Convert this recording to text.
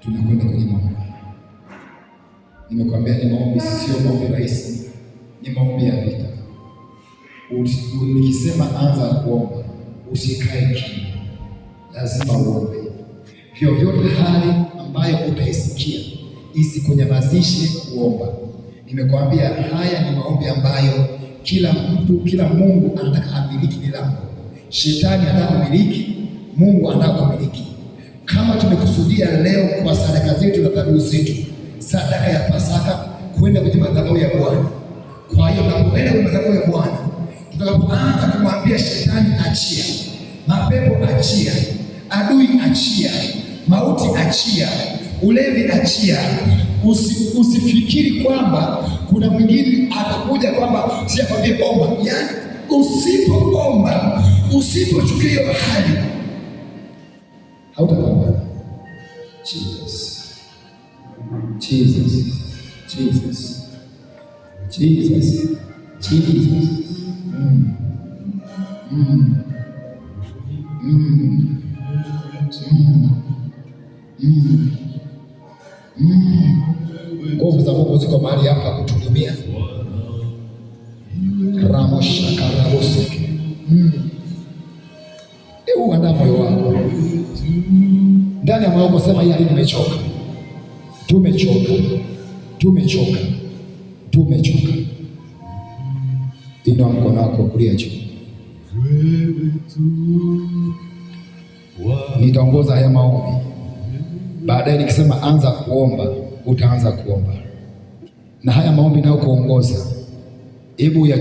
Tunakwenda kwenye maombi. Nimekwambia ni maombi, sio maombi rahisi, ni maombi ya vita. Nikisema anza kuomba, usikae kimya, lazima uombe. Vyovyote hali ambayo utaisikia isikunyamazishe kuomba. Nimekwambia haya ni maombi ambayo kila mtu, kila Mungu anataka amiliki milango. Shetani anataka kumiliki, Mungu anataka kumiliki. Kama tumekusudia leo kwa sadaka zetu na dhabihu zetu, sadaka ya Pasaka, kwenda kwenye madhabahu ya Bwana. Kwa hiyo tunapoenda kwenye madhabahu ya Bwana, tutakapoanza kumwambia shetani achia, mapepo achia, adui achia, mauti achia, ulevi achia. Usifikiri kwamba kuna mwingine atakuja kwamba siakwambie omba. Yaani usipoomba, usipochukia hiyo hali, hautapambana. Jesus, Jesus, Jesus, Jesus, Jesus. Nguvu za Mungu ziko mahali hapa kutuhudumia. Ramoshakaraboseke. Hebu andaa moyo wako. Ndani ya moyo wako sema, hii hali nimechoka. Tumechoka. Tumechoka. Tumechoka. Inua mkono wako kulia juu. Nitaongoza haya maombi. Baadaye nikisema anza kuomba, utaanza kuomba. Na haya maombi nayo kuongoza. Hebu ya